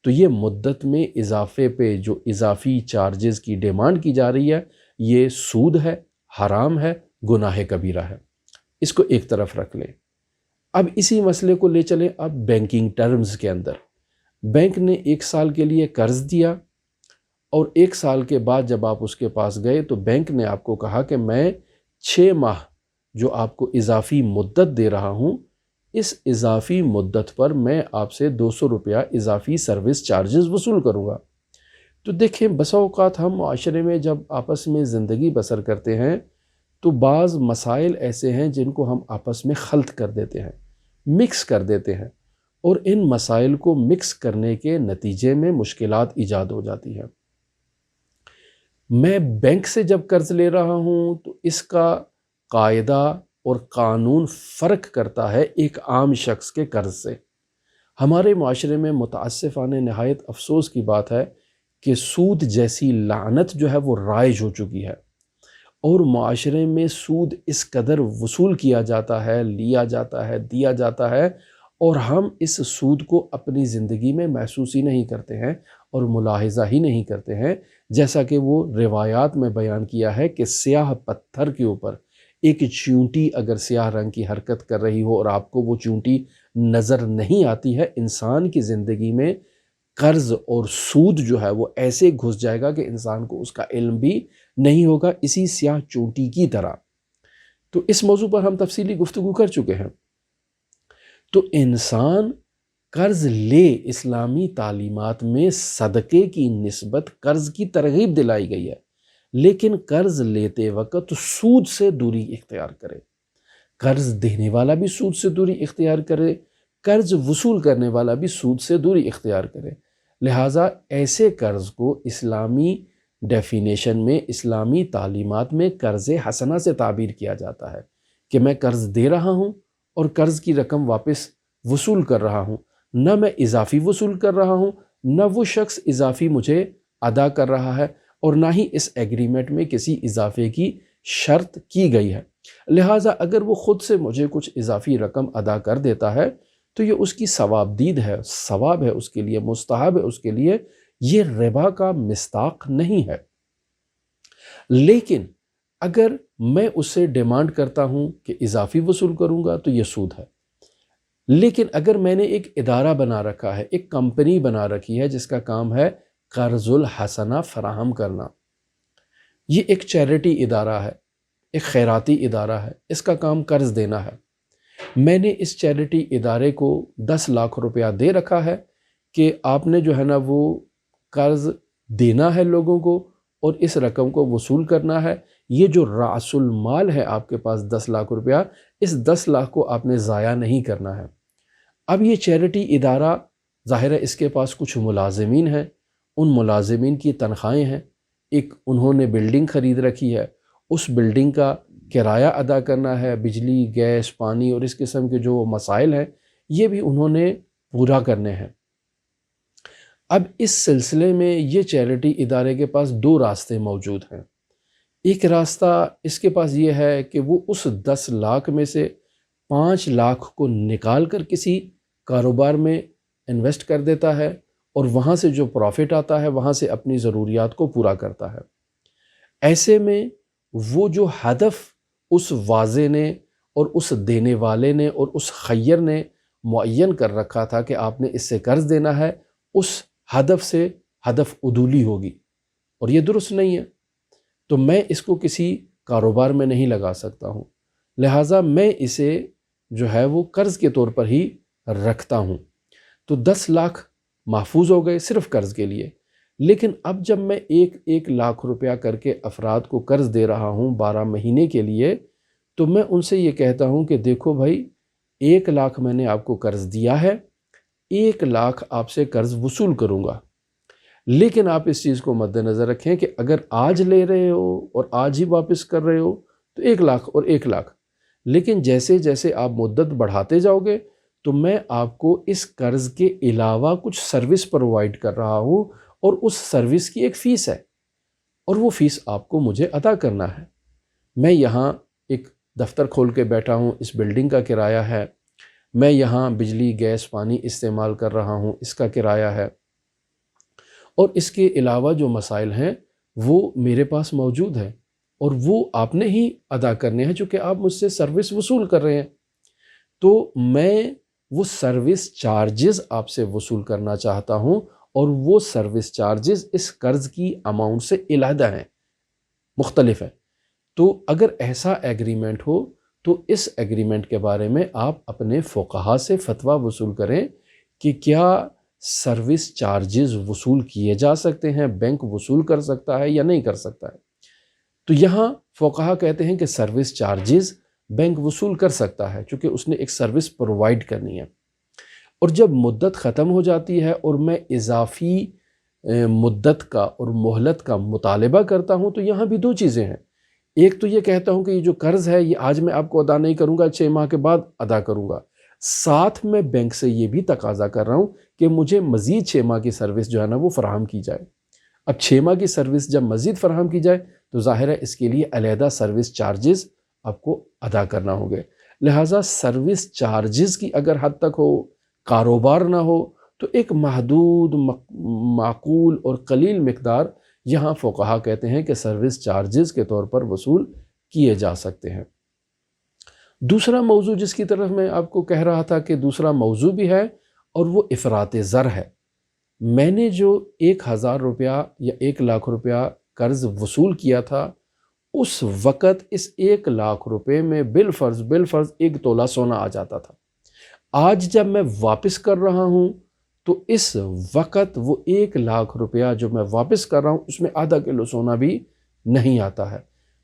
تو یہ مدت میں اضافے پہ جو اضافی چارجز کی ڈیمانڈ کی جا رہی ہے یہ سود ہے، حرام ہے، گناہ کبیرہ ہے۔ اس کو ایک طرف رکھ لیں۔ اب اسی مسئلے کو لے چلیں اب بینکنگ ٹرمز کے اندر۔ بینک نے 1 سال کے لیے قرض دیا اور 1 سال کے بعد جب آپ اس کے پاس گئے تو بینک نے آپ کو کہا کہ میں 6 ماہ جو آپ کو اضافی مدت دے رہا ہوں، اس اضافی مدت پر میں آپ سے 200 روپیہ اضافی سروس چارجز وصول کروں گا۔ تو دیکھیں بسا اوقات ہم معاشرے میں جب آپس میں زندگی بسر کرتے ہیں تو بعض مسائل ایسے ہیں جن کو ہم آپس میں خلط کر دیتے ہیں، مکس کر دیتے ہیں، اور ان مسائل کو مکس کرنے کے نتیجے میں مشکلات ایجاد ہو جاتی ہیں۔ میں بینک سے جب قرض لے رہا ہوں تو اس کا قاعدہ اور قانون فرق کرتا ہے ایک عام شخص کے قرض سے۔ ہمارے معاشرے میں متاسفانہ نہایت افسوس کی بات ہے کہ سود جیسی لعنت جو ہے وہ رائج ہو چکی ہے، اور معاشرے میں سود اس قدر وصول کیا جاتا ہے، لیا جاتا ہے، دیا جاتا ہے، اور ہم اس سود کو اپنی زندگی میں محسوس ہی نہیں کرتے ہیں اور ملاحظہ ہی نہیں کرتے ہیں، جیسا کہ وہ روایات میں بیان کیا ہے کہ سیاہ پتھر کے اوپر ایک چیونٹی اگر سیاہ رنگ کی حرکت کر رہی ہو اور آپ کو وہ چیونٹی نظر نہیں آتی ہے، انسان کی زندگی میں قرض اور سود جو ہے وہ ایسے گھس جائے گا کہ انسان کو اس کا علم بھی نہیں ہوگا، اسی سیاہ چونٹی کی طرح۔ تو اس موضوع پر ہم تفصیلی گفتگو کر چکے ہیں۔ تو انسان قرض لے، اسلامی تعلیمات میں صدقے کی نسبت قرض کی ترغیب دلائی گئی ہے، لیکن قرض لیتے وقت سود سے دوری اختیار کرے، قرض دینے والا بھی سود سے دوری اختیار کرے، قرض وصول کرنے والا بھی سود سے دوری اختیار کرے۔ لہٰذا ایسے قرض کو اسلامی ڈیفینیشن میں، اسلامی تعلیمات میں قرض حسنہ سے تعبیر کیا جاتا ہے کہ میں قرض دے رہا ہوں اور قرض کی رقم واپس وصول کر رہا ہوں، نہ میں اضافی وصول کر رہا ہوں، نہ وہ شخص اضافی مجھے ادا کر رہا ہے، اور نہ ہی اس ایگریمنٹ میں کسی اضافے کی شرط کی گئی ہے۔ لہٰذا اگر وہ خود سے مجھے کچھ اضافی رقم ادا کر دیتا ہے تو یہ اس کی ثوابدید ہے، ثواب ہے اس کے لیے، مستحب ہے اس کے لیے، یہ ربا کا مصداق نہیں ہے۔ لیکن اگر میں اس سے ڈیمانڈ کرتا ہوں کہ اضافی وصول کروں گا تو یہ سود ہے۔ لیکن اگر میں نے ایک ادارہ بنا رکھا ہے، ایک کمپنی بنا رکھی ہے جس کا کام ہے قرض الحسنہ فراہم کرنا، یہ ایک چیریٹی ادارہ ہے، ایک خیراتی ادارہ ہے، اس کا کام قرض دینا ہے، میں نے اس چیریٹی ادارے کو 10 لاکھ روپیہ دے رکھا ہے کہ آپ نے جو ہے نا وہ قرض دینا ہے لوگوں کو اور اس رقم کو وصول کرنا ہے۔ یہ جو رأس المال ہے آپ کے پاس 10 لاکھ روپیہ، اس 10 لاکھ کو آپ نے ضائع نہیں کرنا ہے۔ اب یہ چیریٹی ادارہ ظاہر ہے اس کے پاس کچھ ملازمین ہیں، ان ملازمین کی تنخواہیں ہیں، ایک انہوں نے بلڈنگ خرید رکھی ہے، اس بلڈنگ کا کرایہ ادا کرنا ہے، بجلی، گیس، پانی اور اس قسم کے جو مسائل ہیں یہ بھی انہوں نے پورا کرنے ہیں۔ اب اس سلسلے میں یہ چیریٹی ادارے کے پاس 2 راستے موجود ہیں۔ ایک راستہ اس کے پاس یہ ہے کہ وہ اس 10 لاکھ میں سے 5 لاکھ کو نکال کر کسی کاروبار میں انویسٹ کر دیتا ہے اور وہاں سے جو پروفٹ آتا ہے وہاں سے اپنی ضروریات کو پورا کرتا ہے۔ ایسے میں وہ جو ہدف اس واضح نے اور اس دینے والے نے اور اس خیر نے معین کر رکھا تھا کہ آپ نے اس سے قرض دینا ہے، اس ہدف سے ہدف عدولی ہوگی، اور یہ درست نہیں ہے۔ تو میں اس کو کسی کاروبار میں نہیں لگا سکتا ہوں، لہٰذا میں اسے جو ہے وہ قرض کے طور پر ہی رکھتا ہوں۔ تو 10 لاکھ محفوظ ہو گئے صرف قرض کے لیے۔ لیکن اب جب میں 1 لاکھ روپیہ کر کے افراد کو قرض دے رہا ہوں 12 مہینے کے لیے، تو میں ان سے یہ کہتا ہوں کہ دیکھو بھائی، 1 لاکھ میں نے آپ کو قرض دیا ہے، 1 لاکھ آپ سے قرض وصول کروں گا، لیکن آپ اس چیز کو مد نظر رکھیں کہ اگر آج لے رہے ہو اور آج ہی واپس کر رہے ہو تو 1 لاکھ اور 1 لاکھ، لیکن جیسے جیسے آپ مدت بڑھاتے جاؤ گے تو میں آپ کو اس قرض کے علاوہ کچھ سروس پرووائڈ کر رہا ہوں، اور اس سروس کی ایک فیس ہے، اور وہ فیس آپ کو مجھے ادا کرنا ہے۔ میں یہاں ایک دفتر کھول کے بیٹھا ہوں، اس بلڈنگ کا کرایہ ہے، میں یہاں بجلی، گیس، پانی استعمال کر رہا ہوں، اس کا کرایہ ہے، اور اس کے علاوہ جو مسائل ہیں وہ میرے پاس موجود ہیں اور وہ آپ نے ہی ادا کرنے ہیں چونکہ آپ مجھ سے سروس وصول کر رہے ہیں، تو میں وہ سروس چارجز آپ سے وصول کرنا چاہتا ہوں، اور وہ سروس چارجز اس قرض کی اماؤنٹ سے علیحدہ ہیں، مختلف ہیں۔ تو اگر ایسا ایگریمنٹ ہو تو اس ایگریمنٹ کے بارے میں آپ اپنے فقہا سے فتویٰ وصول کریں کہ کیا سروس چارجز وصول کیے جا سکتے ہیں، بینک وصول کر سکتا ہے یا نہیں کر سکتا ہے۔ تو یہاں فقہا کہتے ہیں کہ سروس چارجز بینک وصول کر سکتا ہے چونکہ اس نے ایک سروس پرووائڈ کرنی ہے، اور جب مدت ختم ہو جاتی ہے اور میں اضافی مدت کا اور مہلت کا مطالبہ کرتا ہوں تو یہاں بھی دو چیزیں ہیں۔ ایک تو یہ کہتا ہوں کہ یہ جو قرض ہے یہ آج میں آپ کو ادا نہیں کروں گا، 6 ماہ کے بعد ادا کروں گا، ساتھ میں بینک سے یہ بھی تقاضا کر رہا ہوں کہ مجھے مزید 6 ماہ کی سروس جو ہے نا وہ فراہم کی جائے۔ اب 6 ماہ کی سروس جب مزید فراہم کی جائے تو ظاہر ہے اس کے لیے علیحدہ سروس چارجز آپ کو ادا کرنا ہوں گے، لہٰذا سروس چارجز کی اگر حد تک ہو، کاروبار نہ ہو، تو ایک محدود معقول اور قلیل مقدار یہاں فقہا کہتے ہیں کہ سروس چارجز کے طور پر وصول کیے جا سکتے ہیں۔ دوسرا موضوع جس کی طرف میں آپ کو کہہ رہا تھا کہ دوسرا موضوع بھی ہے اور وہ افراط زر ہے۔ میں نے جو 1000 روپیہ یا 1 لاکھ روپیہ قرض وصول کیا تھا، اس وقت اس 1 لاکھ روپے میں بالفرض 1 تولہ سونا آ جاتا تھا۔ آج جب میں واپس کر رہا ہوں تو اس وقت وہ 1 لاکھ روپیہ جو میں واپس کر رہا ہوں اس میں ½ کلو سونا بھی نہیں آتا ہے۔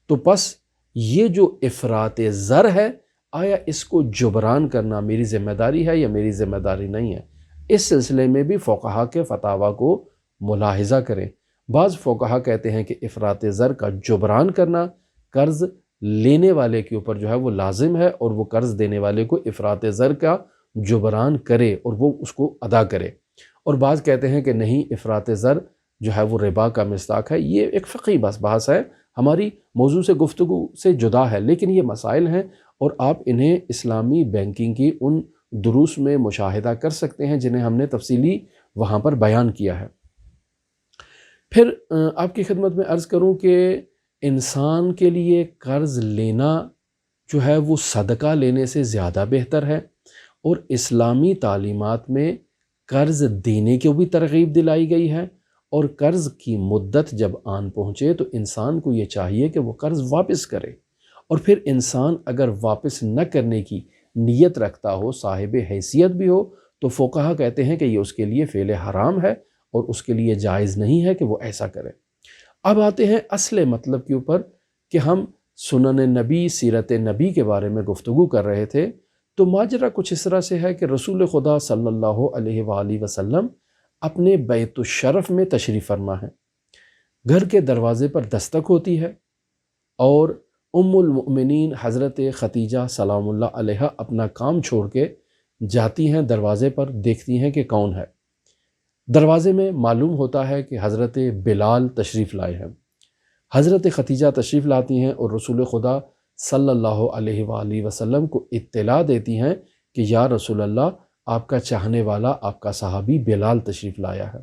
تو پس یہ جو افراط زر ہے، آیا اس کو جبران کرنا میری ذمہ داری ہے یا میری ذمہ داری نہیں ہے؟ اس سلسلے میں بھی فقہا کے فتاویٰ کو ملاحظہ کریں۔ بعض فقہا کہتے ہیں کہ افراط زر کا جبران کرنا قرض لینے والے کے اوپر جو ہے وہ لازم ہے، اور وہ قرض دینے والے کو افراط زر کا جبران کرے اور وہ اس کو ادا کرے، اور بعض کہتے ہیں کہ نہیں، افراط زر جو ہے وہ ربا کا مصداق ہے۔ یہ ایک فقہی بحث ہے، ہماری موضوع سے گفتگو سے جدا ہے، لیکن یہ مسائل ہیں اور آپ انہیں اسلامی بینکنگ کی ان دروس میں مشاہدہ کر سکتے ہیں جنہیں ہم نے تفصیلی وہاں پر بیان کیا ہے۔ پھر آپ کی خدمت میں عرض کروں کہ انسان کے لیے قرض لینا جو ہے وہ صدقہ لینے سے زیادہ بہتر ہے، اور اسلامی تعلیمات میں قرض دینے کی بھی ترغیب دلائی گئی ہے، اور قرض کی مدت جب آن پہنچے تو انسان کو یہ چاہیے کہ وہ قرض واپس کرے، اور پھر انسان اگر واپس نہ کرنے کی نیت رکھتا ہو، صاحب حیثیت بھی ہو، تو فقہا کہتے ہیں کہ یہ اس کے لیے فعل حرام ہے اور اس کے لیے جائز نہیں ہے کہ وہ ایسا کرے۔ اب آتے ہیں اصل مطلب کے اوپر کہ ہم سنن نبی، سیرت نبی کے بارے میں گفتگو کر رہے تھے، تو ماجرا کچھ اس طرح سے ہے کہ رسول خدا صلی اللہ علیہ وآلہ وسلم اپنے بیت الشرف میں تشریف فرما ہے، گھر کے دروازے پر دستک ہوتی ہے، اور ام المؤمنین حضرت خدیجہ سلام اللہ علیہا اپنا کام چھوڑ کے جاتی ہیں دروازے پر، دیکھتی ہیں کہ کون ہے۔ دروازے میں معلوم ہوتا ہے کہ حضرت بلال تشریف لائے ہیں۔ حضرت خدیجہ تشریف لاتی ہیں اور رسول خدا صلی اللہ علیہ وآلہ وسلم کو اطلاع دیتی ہیں کہ یا رسول اللہ، آپ کا چاہنے والا، آپ کا صحابی بلال تشریف لایا ہے۔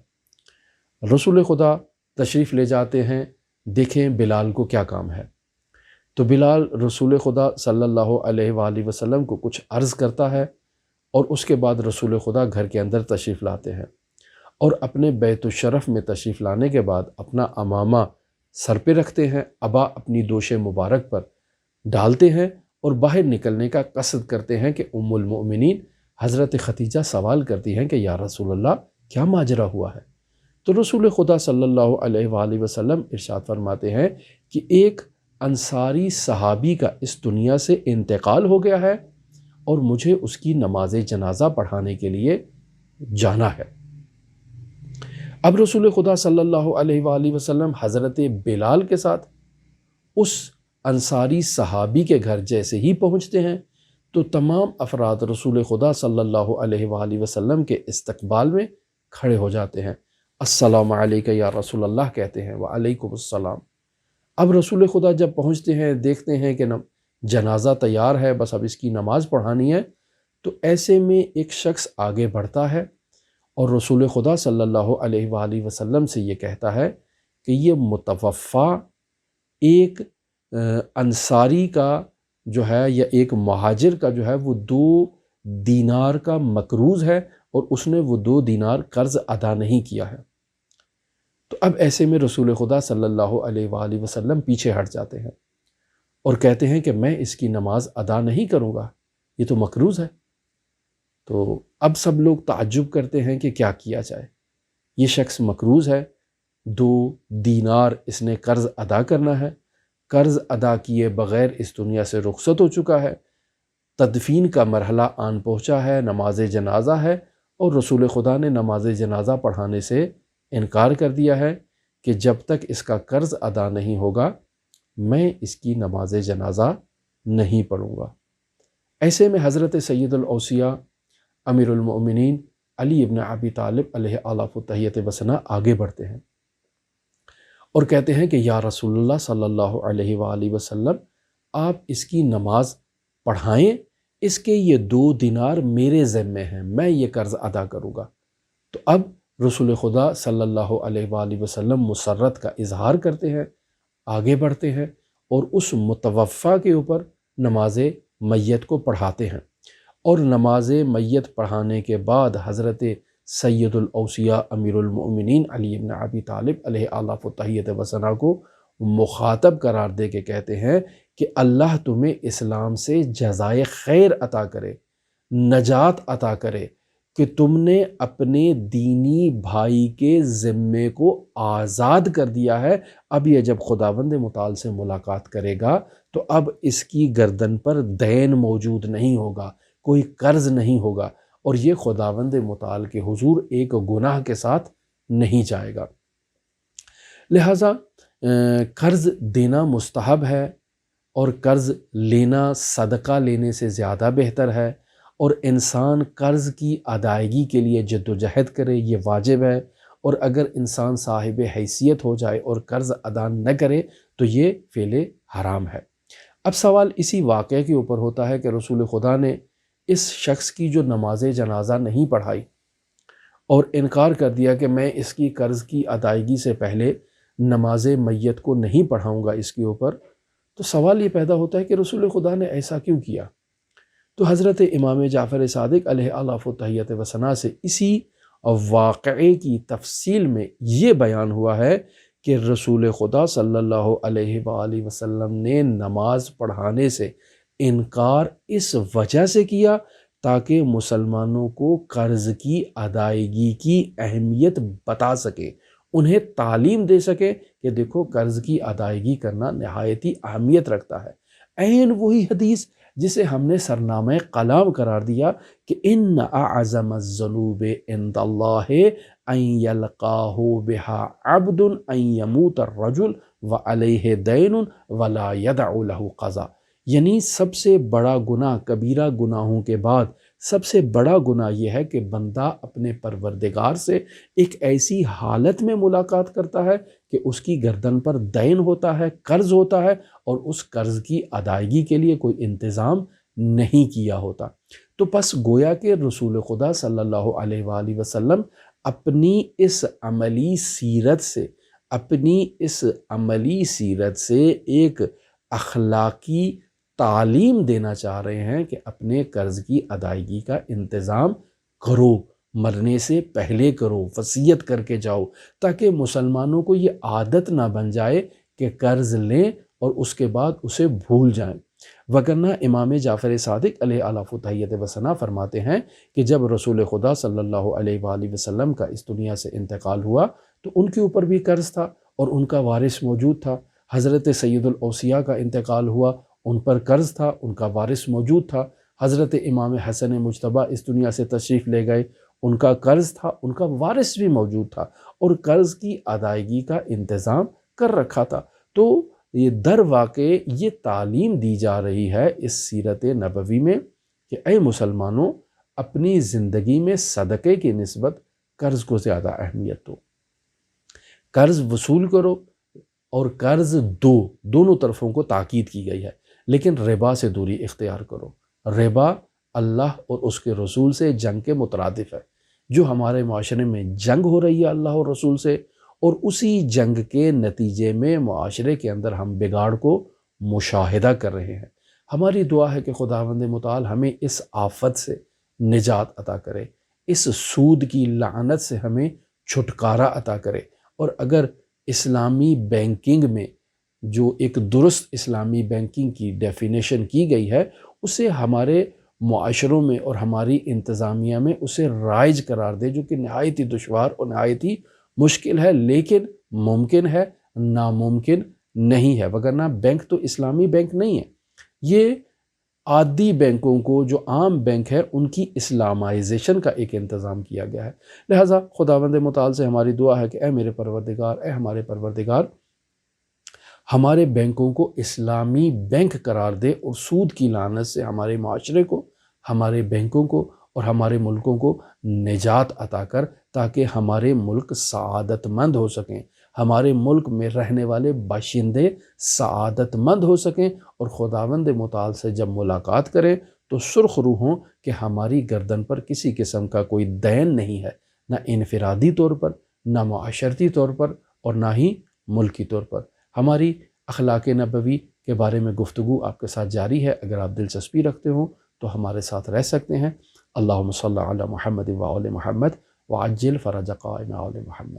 رسول خدا تشریف لے جاتے ہیں، دیکھیں بلال کو کیا کام ہے۔ تو بلال رسول خدا صلی اللہ علیہ وآلہ وسلم کو کچھ عرض کرتا ہے، اور اس کے بعد رسول خدا گھر کے اندر تشریف لاتے ہیں، اور اپنے بیت الشرف میں تشریف لانے کے بعد اپنا عمامہ سر پہ رکھتے ہیں، عبا اپنی دوش مبارک پر ڈالتے ہیں، اور باہر نکلنے کا قصد کرتے ہیں کہ ام المؤمنین حضرت خدیجہ سوال کرتی ہیں کہ یا رسول اللہ، کیا ماجرا ہوا ہے؟ تو رسول خدا صلی اللہ علیہ وآلہ وسلم ارشاد فرماتے ہیں کہ ایک انصاری صحابی کا اس دنیا سے انتقال ہو گیا ہے، اور مجھے اس کی نماز جنازہ پڑھانے کے لیے جانا ہے۔ اب رسول خدا صلی اللہ علیہ وآلہ وسلم حضرت بلال کے ساتھ اس انصاری صحابی کے گھر جیسے ہی پہنچتے ہیں تو تمام افراد رسول خدا صلی اللہ علیہ وآلہ وسلم کے استقبال میں کھڑے ہو جاتے ہیں۔ السلام علیکہ یا رسول اللہ کہتے ہیں، وعلیکم السلام۔ اب رسول خدا جب پہنچتے ہیں، دیکھتے ہیں کہ جنازہ تیار ہے، بس اب اس کی نماز پڑھانی ہے، تو ایسے میں ایک شخص آگے بڑھتا ہے اور رسول خدا صلی اللہ علیہ وآلہ وسلم سے یہ کہتا ہے کہ یہ متوفا ایک انصاری کا جو ہے یا ایک مہاجر کا جو ہے وہ 2 دینار کا مقروض ہے اور اس نے وہ 2 دینار قرض ادا نہیں کیا ہے۔ تو اب ایسے میں رسول خدا صلی اللہ علیہ وآلہ وسلم پیچھے ہٹ جاتے ہیں اور کہتے ہیں کہ میں اس کی نماز ادا نہیں کروں گا، یہ تو مقروض ہے۔ تو اب سب لوگ تعجب کرتے ہیں کہ کیا کیا جائے، یہ شخص مقروض ہے، 2 دینار اس نے قرض ادا کرنا ہے، قرض ادا کیے بغیر اس دنیا سے رخصت ہو چکا ہے، تدفین کا مرحلہ آن پہنچا ہے، نماز جنازہ ہے، اور رسول خدا نے نماز جنازہ پڑھانے سے انکار کر دیا ہے کہ جب تک اس کا قرض ادا نہیں ہوگا میں اس کی نماز جنازہ نہیں پڑھوں گا۔ ایسے میں حضرت سید الاوصیاء امیر المؤمنین علی ابن ابی طالب علیہ آلاف التحیت وثنا آگے بڑھتے ہیں اور کہتے ہیں کہ یا رسول اللہ صلی اللہ علیہ وآلہ وسلم، آپ اس کی نماز پڑھائیں، اس کے یہ 2 دینار میرے ذمے ہیں، میں یہ قرض ادا کروں گا۔ تو اب رسول خدا صلی اللہ علیہ وآلہ وسلم مسرت کا اظہار کرتے ہیں، آگے بڑھتے ہیں اور اس متوفا کے اوپر نماز میت کو پڑھاتے ہیں، اور نماز میت پڑھانے کے بعد حضرت سید الاوصیاء امیر المؤمنین علی بن ابی طالب علیہ آلاف التحیت وثنا کو مخاطب قرار دے کے کہتے ہیں کہ اللہ تمہیں اسلام سے جزائے خیر عطا کرے، نجات عطا کرے کہ تم نے اپنے دینی بھائی کے ذمے کو آزاد کر دیا ہے۔ اب یہ جب خداوند متعال سے ملاقات کرے گا تو اب اس کی گردن پر دین موجود نہیں ہوگا، کوئی قرض نہیں ہوگا، اور یہ خداوند متعال کے حضور ایک گناہ کے ساتھ نہیں جائے گا۔ لہٰذا قرض دینا مستحب ہے، اور قرض لینا صدقہ لینے سے زیادہ بہتر ہے، اور انسان قرض کی ادائیگی کے لیے جد و جہد کرے، یہ واجب ہے، اور اگر انسان صاحب حیثیت ہو جائے اور قرض ادا نہ کرے تو یہ فعل حرام ہے۔ اب سوال اسی واقعے کے اوپر ہوتا ہے کہ رسول خدا نے اس شخص کی جو نماز جنازہ نہیں پڑھائی اور انکار کر دیا کہ میں اس کی قرض کی ادائیگی سے پہلے نماز میت کو نہیں پڑھاؤں گا اس کے اوپر، تو سوال یہ پیدا ہوتا ہے کہ رسول خدا نے ایسا کیوں کیا؟ تو حضرت امام جعفر صادق علیہ آلاف التحیت وثنا سے اسی واقعے کی تفصیل میں یہ بیان ہوا ہے کہ رسول خدا صلی اللہ علیہ وآلہ وسلم نے نماز پڑھانے سے انکار اس وجہ سے کیا تاکہ مسلمانوں کو قرض کی ادائیگی کی اہمیت بتا سکے، انہیں تعلیم دے سکے کہ دیکھو قرض کی ادائیگی کرنا نہایت ہی اہمیت رکھتا ہے۔ عین وہی حدیث جسے ہم نے سرنامہ کلام قرار دیا کہ ان اعظم الذنوب عند اللہ ان یلقاہ بہا عبد ان یموت الرجل وعلیہ دین ولا یدع له قضا، یعنی سب سے بڑا گناہ، کبیرہ گناہوں کے بعد سب سے بڑا گناہ یہ ہے کہ بندہ اپنے پروردگار سے ایک ایسی حالت میں ملاقات کرتا ہے کہ اس کی گردن پر دین ہوتا ہے، قرض ہوتا ہے، اور اس قرض کی ادائیگی کے لیے کوئی انتظام نہیں کیا ہوتا۔ تو پس گویا کہ رسول خدا صلی اللہ علیہ وآلہ وسلم اپنی اس عملی سیرت سے ایک اخلاقی تعلیم دینا چاہ رہے ہیں کہ اپنے قرض کی ادائیگی کا انتظام کرو، مرنے سے پہلے کرو، وصیت کر کے جاؤ، تاکہ مسلمانوں کو یہ عادت نہ بن جائے کہ قرض لیں اور اس کے بعد اسے بھول جائیں۔ وگرنہ امام جعفر صادق علیہ آلاف التحیت وثنا فرماتے ہیں کہ جب رسول خدا صلی اللہ علیہ وآلہ وسلم کا اس دنیا سے انتقال ہوا تو ان کے اوپر بھی قرض تھا اور ان کا وارث موجود تھا۔ حضرت سید الاوصیاء کا انتقال ہوا، ان پر قرض تھا، ان کا وارث موجود تھا۔ حضرت امام حسن مجتبیٰ اس دنیا سے تشریف لے گئے، ان کا قرض تھا، ان کا وارث بھی موجود تھا، اور قرض کی ادائیگی کا انتظام کر رکھا تھا۔ تو یہ در واقع یہ تعلیم دی جا رہی ہے اس سیرت نبوی میں کہ اے مسلمانوں، اپنی زندگی میں صدقے کی نسبت قرض کو زیادہ اہمیت دو، قرض وصول کرو اور قرض دو، دونوں طرفوں کو تاکید کی گئی ہے، لیکن ربا سے دوری اختیار کرو۔ ربا اللہ اور اس کے رسول سے جنگ کے مترادف ہے، جو ہمارے معاشرے میں جنگ ہو رہی ہے اللہ اور رسول سے، اور اسی جنگ کے نتیجے میں معاشرے کے اندر ہم بگاڑ کو مشاہدہ کر رہے ہیں۔ ہماری دعا ہے کہ خداوند متعال ہمیں اس آفت سے نجات عطا کرے، اس سود کی لعنت سے ہمیں چھٹکارا عطا کرے، اور اگر اسلامی بینکنگ میں جو ایک درست اسلامی بینکنگ کی ڈیفینیشن کی گئی ہے، اسے ہمارے معاشروں میں اور ہماری انتظامیہ میں اسے رائج قرار دے، جو کہ نہایت ہی دشوار اور نہایت ہی مشکل ہے، لیکن ممکن ہے، ناممکن نہیں ہے، وگرنہ بینک تو اسلامی بینک نہیں ہے۔ یہ عادی بینکوں کو، جو عام بینک ہے، ان کی اسلامائزیشن کا ایک انتظام کیا گیا ہے۔ لہٰذا خداوند متعال سے ہماری دعا ہے کہ اے میرے پروردگار، اے ہمارے پروردگار، ہمارے بینکوں کو اسلامی بینک قرار دے، اور سود کی لعنت سے ہمارے معاشرے کو، ہمارے بینکوں کو اور ہمارے ملکوں کو نجات عطا کر، تاکہ ہمارے ملک سعادت مند ہو سکیں، ہمارے ملک میں رہنے والے باشندے سعادت مند ہو سکیں، اور خداوند متعال سے جب ملاقات کریں تو سرخ روح ہوں کہ ہماری گردن پر کسی قسم کا کوئی دین نہیں ہے، نہ انفرادی طور پر، نہ معاشرتی طور پر، اور نہ ہی ملکی طور پر۔ ہماری اخلاق نبوی کے بارے میں گفتگو آپ کے ساتھ جاری ہے، اگر آپ دلچسپی رکھتے ہوں تو ہمارے ساتھ رہ سکتے ہیں۔ اللہم صلی علی محمد و آل محمد وعجل فرج قائم آل محمد۔